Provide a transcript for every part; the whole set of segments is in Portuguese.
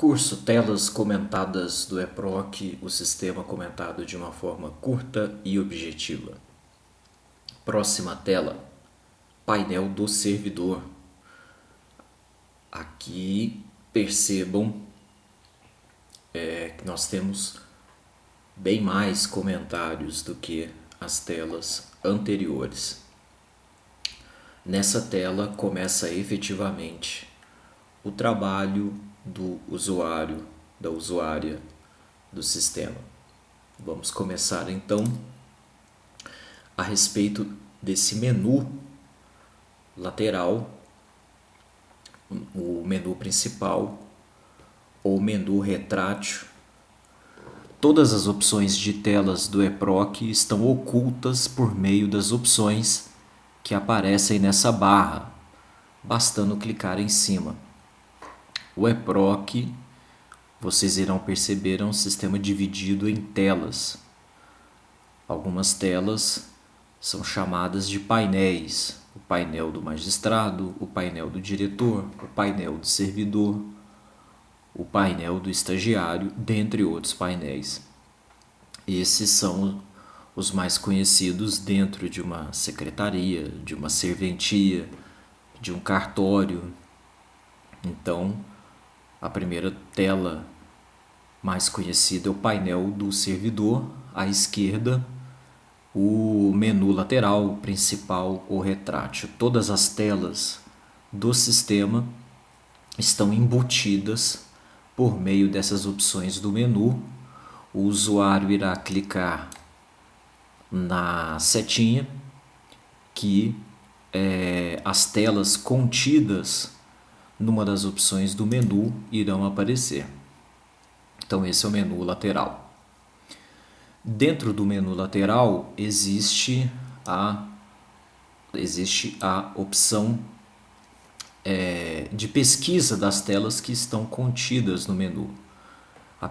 Curso Telas comentadas do EPROC, o sistema comentado de uma forma curta e objetiva. Próxima tela, painel do servidor. Aqui percebam que nós temos bem mais comentários do que as telas anteriores. Nessa tela começa efetivamente o trabalho do usuário, da usuária do sistema. Vamos começar então a respeito desse menu lateral, o menu principal ou menu retrátil. Todas as opções de telas do EPROC estão ocultas por meio das opções que aparecem nessa barra, bastando clicar em cima. O EPROC, vocês irão perceber, é um sistema dividido em telas. Algumas telas são chamadas de painéis: o painel do magistrado, o painel do diretor, o painel do servidor, o painel do estagiário, dentre outros painéis. Esses são os mais conhecidos dentro de uma secretaria, de uma serventia, de um cartório. Então, a primeira tela mais conhecida é o painel do servidor, à esquerda o menu lateral, principal ou retrátil. Todas as telas do sistema estão embutidas por meio dessas opções do menu. O usuário irá clicar na setinha que as telas contidas numa das opções do menu irão aparecer. Então esse é o menu lateral. Dentro do menu lateral existe a opção de pesquisa das telas que estão contidas no menu. A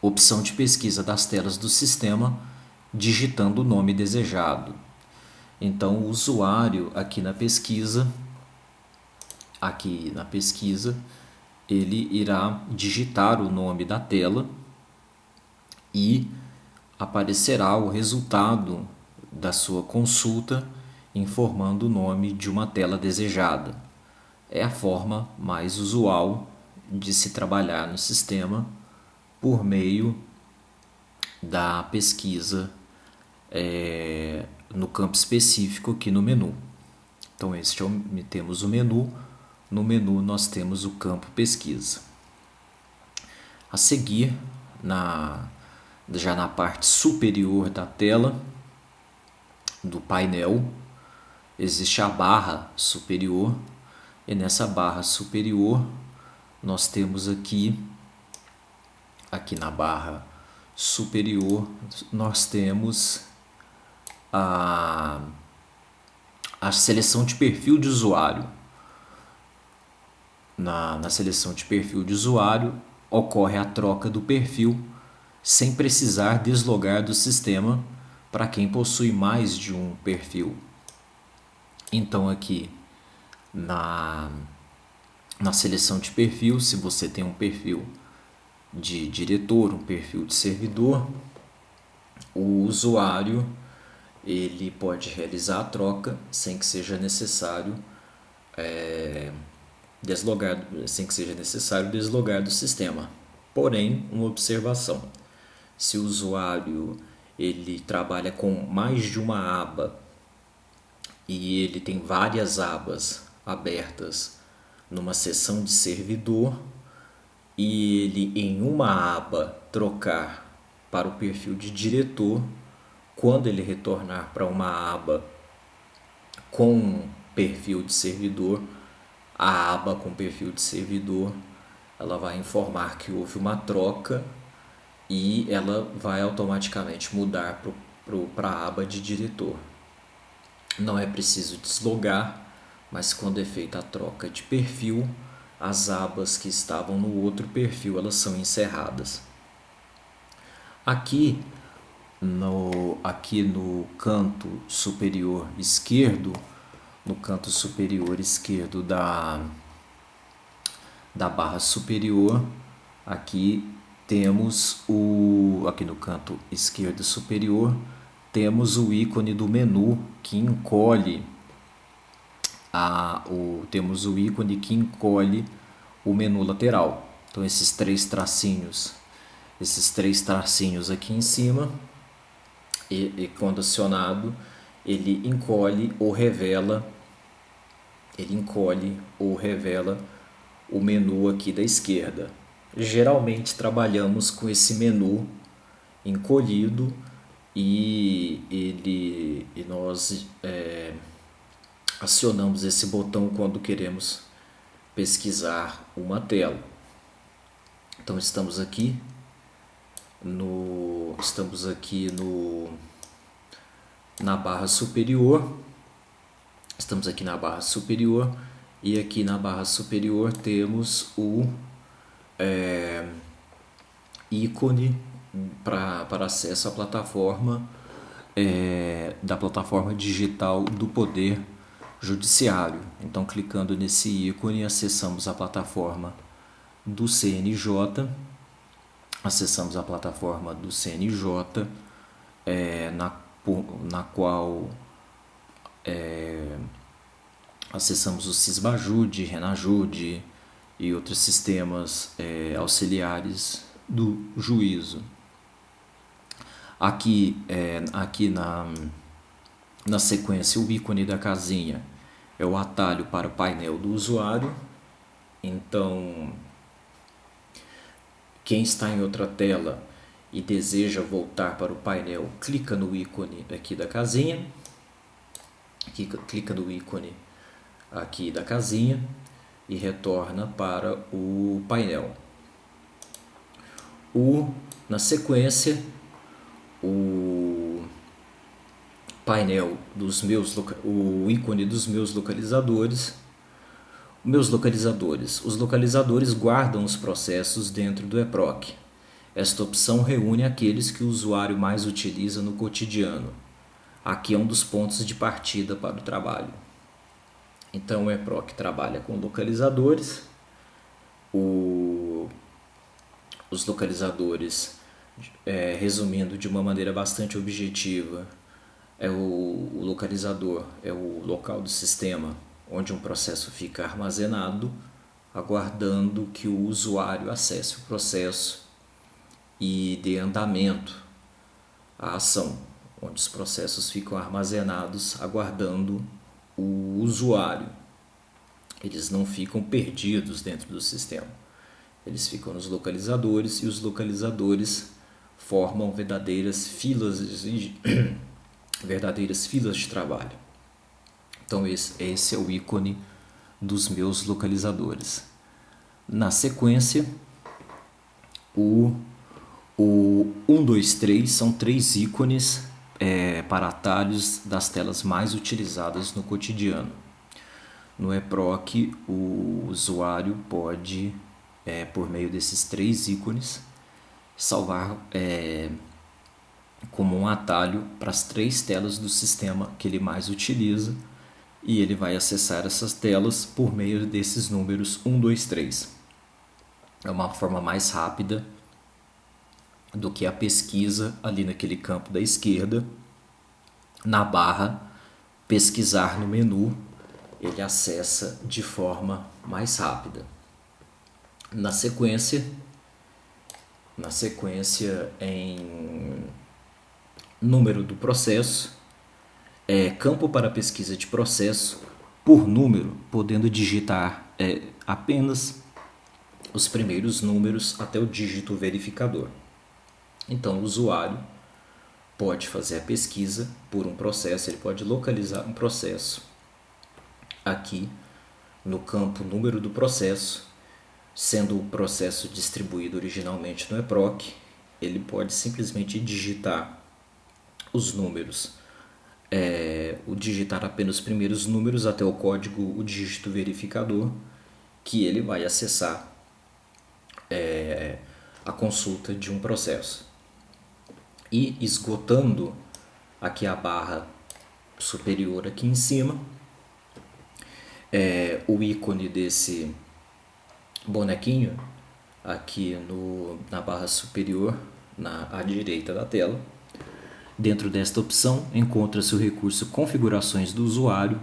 opção de pesquisa das telas do sistema digitando o nome desejado. Então o usuário aqui na pesquisa, ele irá digitar o nome da tela e aparecerá o resultado da sua consulta informando o nome de uma tela desejada. É a forma mais usual de se trabalhar no sistema por meio da pesquisa no campo específico aqui no menu. Então temos o menu. No menu nós temos o campo pesquisa. A seguir, já na parte superior da tela do painel, existe a barra superior, e nessa barra superior nós temos aqui na barra superior nós temos a seleção de perfil de usuário. Na seleção de perfil de usuário ocorre a troca do perfil sem precisar deslogar do sistema para quem possui mais de um perfil. Então aqui na seleção de perfil, se você tem um perfil de diretor, um perfil de servidor, o usuário ele pode realizar a troca sem que seja necessário deslogar do sistema. Porém, uma observação: se o usuário ele trabalha com mais de uma aba e ele tem várias abas abertas numa seção de servidor e ele em uma aba trocar para o perfil de diretor, quando ele retornar para uma aba com perfil de servidor, a aba com perfil de servidor ela vai informar que houve uma troca e ela vai automaticamente mudar para a aba de diretor. Não é preciso deslogar, mas quando é feita a troca de perfil, as abas que estavam no outro perfil elas são encerradas. Aqui no canto superior esquerdo, da da barra superior, aqui aqui no canto esquerdo superior, temos o ícone do menu que encolhe temos o ícone que encolhe o menu lateral. Então esses três tracinhos aqui em cima, e quando acionado, ele encolhe ou revela o menu aqui da esquerda. Geralmente trabalhamos com esse menu encolhido e nós acionamos esse botão quando queremos pesquisar uma tela. Então estamos aqui na barra superior. Estamos aqui na barra superior e aqui na barra superior temos o ícone para acesso à plataforma da plataforma digital do Poder Judiciário. Então, clicando nesse ícone, acessamos a plataforma do CNJ, na qual acessamos o Sisbajude, Renajude e outros sistemas auxiliares do juízo. Aqui na sequência, o ícone da casinha é o atalho para o painel do usuário. Então, quem está em outra tela e deseja voltar para o painel, clica no ícone aqui da casinha. Clica no ícone aqui da casinha e retorna para o painel. Na sequência, o ícone dos meus localizadores. Os localizadores guardam os processos dentro do EPROC. Esta opção reúne aqueles que o usuário mais utiliza no cotidiano. Aqui é um dos pontos de partida para o trabalho. Então o EPROC trabalha com localizadores. Os localizadores, resumindo de uma maneira bastante objetiva, o localizador é o local do sistema onde um processo fica armazenado, aguardando que o usuário acesse o processo e dê andamento à ação, onde os processos ficam armazenados aguardando o usuário. Eles não ficam perdidos dentro do sistema. Eles ficam nos localizadores e os localizadores formam verdadeiras filas de trabalho. Então esse é o ícone dos meus localizadores. Na sequência, o 1, 2, 3 são 3 ícones para atalhos das telas mais utilizadas no cotidiano. No EPROC, o usuário pode, por meio desses 3 ícones, salvar como um atalho para as 3 telas do sistema que ele mais utiliza, e ele vai acessar essas telas por meio desses números 1, 2, 3. É uma forma mais rápida do que a pesquisa ali naquele campo da esquerda, na barra pesquisar no menu, ele acessa de forma mais rápida. Na sequência, em número do processo, campo para pesquisa de processo por número, podendo digitar apenas os primeiros números até o dígito verificador. Então o usuário pode fazer a pesquisa por um processo, ele pode localizar um processo aqui no campo número do processo, sendo o processo distribuído originalmente no EPROC, ele pode simplesmente digitar os números, digitar apenas os primeiros números até o código, o dígito verificador, que ele vai acessar a consulta de um processo. E esgotando aqui a barra superior aqui em cima, o ícone bonequinho aqui na barra superior, à direita da tela. Dentro desta opção encontra-se o recurso Configurações do usuário,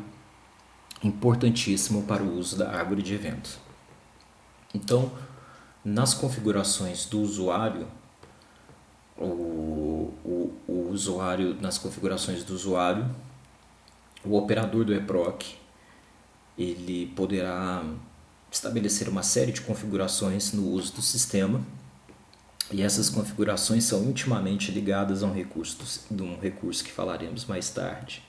importantíssimo para o uso da árvore de eventos. Então, nas configurações do usuário, o usuário, nas configurações do usuário, o operador do eproc ele poderá estabelecer uma série de configurações no uso do sistema, e essas configurações são intimamente ligadas a um recurso que falaremos mais tarde,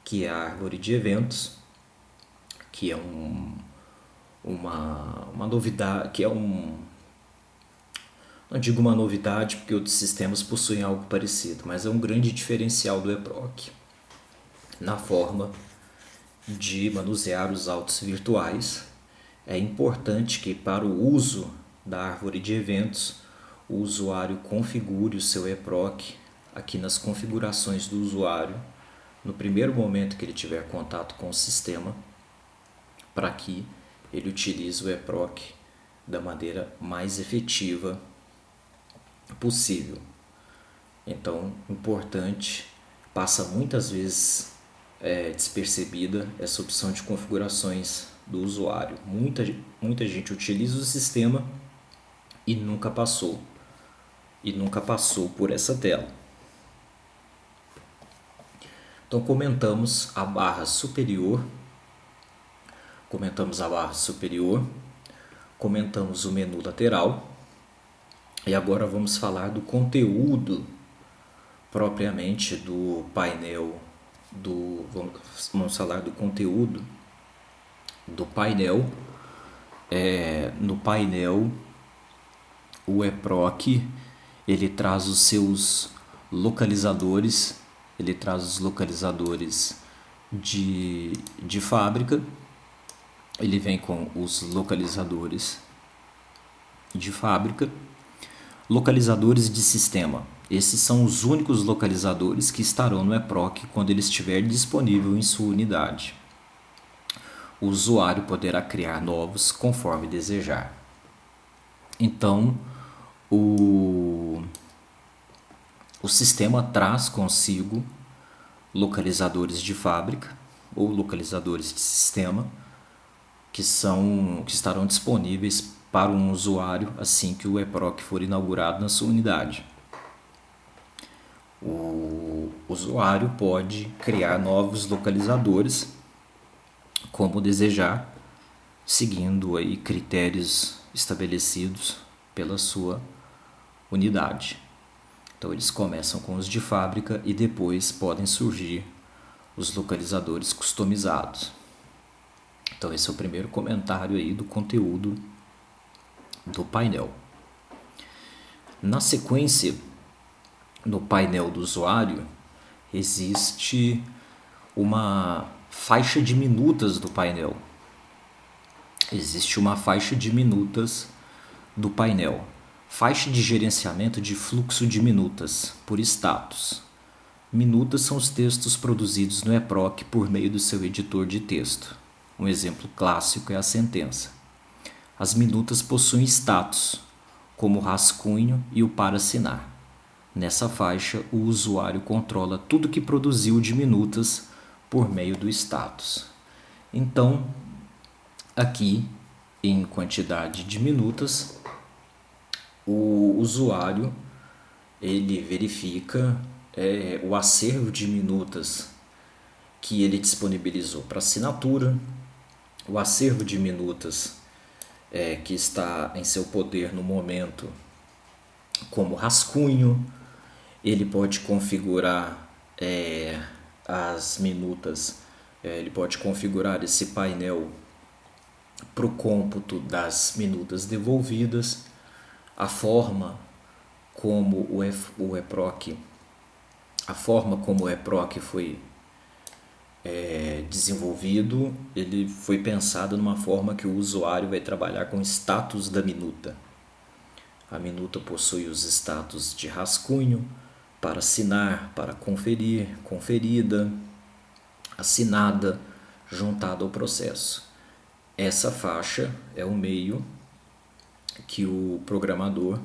que é a árvore de eventos, que é uma novidade, não digo uma novidade porque outros sistemas possuem algo parecido, mas é um grande diferencial do eproc na forma de manusear os autos virtuais. É importante que, para o uso da árvore de eventos, o usuário configure o seu eproc aqui nas configurações do usuário no primeiro momento que ele tiver contato com o sistema, para que ele utilize o eproc da maneira mais efetiva possível. Então, importante, passa muitas vezes despercebida essa opção de configurações do usuário. Muita gente utiliza o sistema e nunca passou por essa tela. Então comentamos a barra superior, comentamos o menu lateral, e agora vamos falar do conteúdo propriamente do painel. Vamos falar do conteúdo do painel. No painel, o eproc ele traz os seus localizadores, de fábrica. Ele vem com os localizadores de fábrica, localizadores de sistema. Esses são os únicos localizadores que estarão no eproc quando ele estiver disponível em sua unidade. O usuário poderá criar novos conforme desejar. Então, o sistema traz consigo localizadores de fábrica ou localizadores de sistema que estarão disponíveis para um usuário assim que o eproc for inaugurado na sua unidade. O usuário pode criar novos localizadores como desejar, seguindo aí critérios estabelecidos pela sua unidade. Então eles começam com os de fábrica e depois podem surgir os localizadores customizados. Então esse é o primeiro comentário aí do conteúdo do painel. Na sequência, no painel do usuário, existe uma faixa de minutas do painel. Faixa de gerenciamento de fluxo de minutas por status. Minutas são os textos produzidos no eproc por meio do seu editor de texto. Um exemplo clássico é a sentença. As minutas possuem status, como o rascunho e o para assinar. Nessa faixa, o usuário controla tudo que produziu de minutas por meio do status. Então, aqui, em quantidade de minutas, o usuário ele verifica o acervo de minutas que ele disponibilizou para assinatura, o acervo de minutas que está em seu poder no momento como rascunho. Ele pode configurar as minutas, ele pode configurar esse painel para o cômputo das minutas devolvidas, a forma como o eproc foi desenvolvido. Ele foi pensado numa forma que o usuário vai trabalhar com status da minuta. A minuta possui os status de rascunho, para assinar, para conferir, conferida, assinada, juntada ao processo. Essa faixa é o meio que o programador,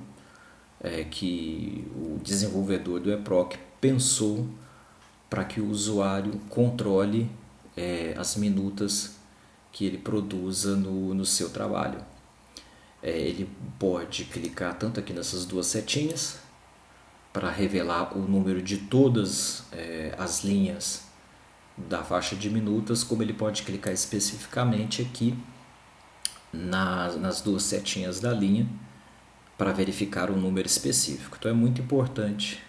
que o desenvolvedor do EPROC pensou para que o usuário controle as minutas que ele produza no seu trabalho. Ele pode clicar tanto aqui nessas duas setinhas para revelar o número de todas as linhas da faixa de minutas, como ele pode clicar especificamente aqui nas duas setinhas da linha para verificar um número específico. Então é muito importante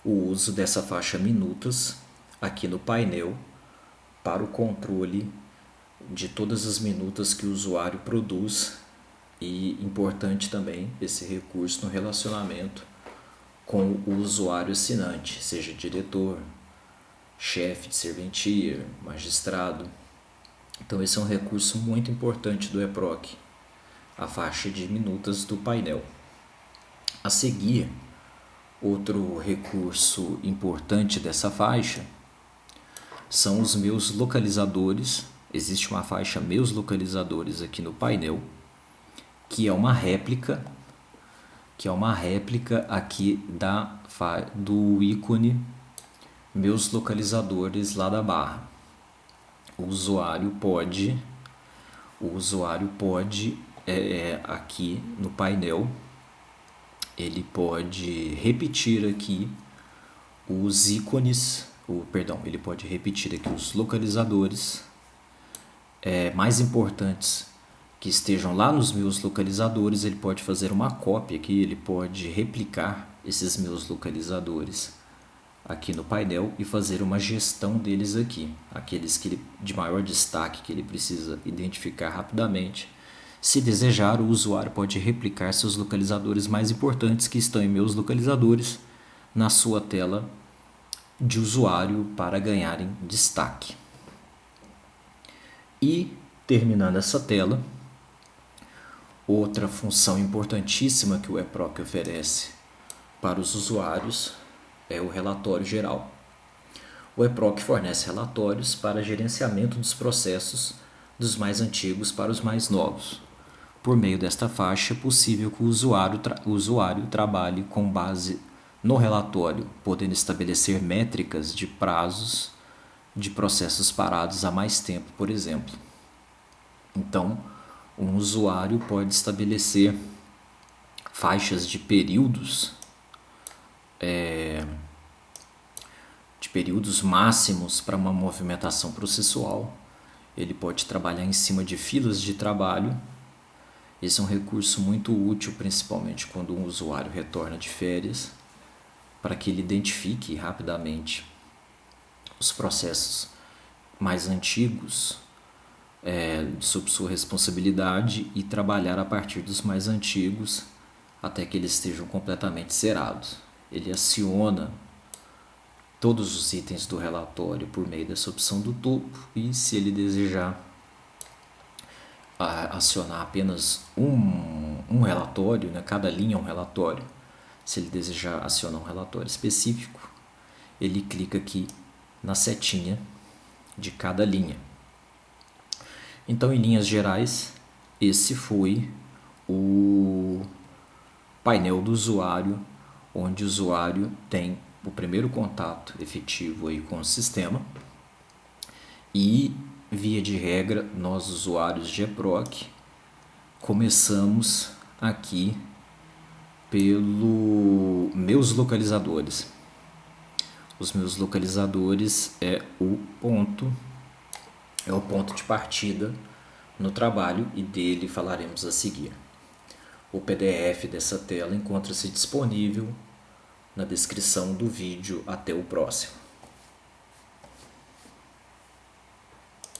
o uso dessa faixa minutas aqui no painel para o controle de todas as minutas que o usuário produz, e importante também esse recurso no relacionamento com o usuário assinante, seja diretor, chefe de serventia, magistrado. Então esse é um recurso muito importante do EPROC, a faixa de minutas do painel. A seguir, outro recurso importante dessa faixa são os meus localizadores. Existe uma faixa meus localizadores aqui no painel, que é uma réplica aqui do ícone meus localizadores lá da barra. O usuário pode aqui no painel, ele pode repetir aqui os ícones, ele pode repetir aqui os localizadores mais importantes que estejam lá nos meus localizadores. Ele pode fazer uma cópia aqui, ele pode replicar esses meus localizadores aqui no painel e fazer uma gestão deles aqui, aqueles de maior destaque que ele precisa identificar rapidamente. Se desejar, o usuário pode replicar seus localizadores mais importantes que estão em meus localizadores na sua tela de usuário para ganharem destaque. E, terminando essa tela, outra função importantíssima que o EPROC oferece para os usuários é o relatório geral. O EPROC fornece relatórios para gerenciamento dos processos dos mais antigos para os mais novos. Por meio desta faixa, é possível que o usuário trabalhe com base no relatório, podendo estabelecer métricas de prazos de processos parados há mais tempo, por exemplo. Então, um usuário pode estabelecer faixas de períodos máximos para uma movimentação processual. Ele pode trabalhar em cima de filas de trabalho. Esse é um recurso muito útil, principalmente quando um usuário retorna de férias, para que ele identifique rapidamente os processos mais antigos sob sua responsabilidade e trabalhar a partir dos mais antigos até que eles estejam completamente zerados. Ele aciona todos os itens do relatório por meio dessa opção do topo, e se ele desejar acionar apenas um relatório, cada linha é um relatório, se ele desejar acionar um relatório específico, ele clica aqui na setinha de cada linha. Então, em linhas gerais, esse foi o painel do usuário, onde o usuário tem o primeiro contato efetivo aí com o sistema. E, via de regra, nós usuários de EPROC começamos aqui pelo meus localizadores. Os meus localizadores é o ponto de partida no trabalho, e dele falaremos a seguir. O PDF dessa tela encontra-se disponível na descrição do vídeo. Até o próximo.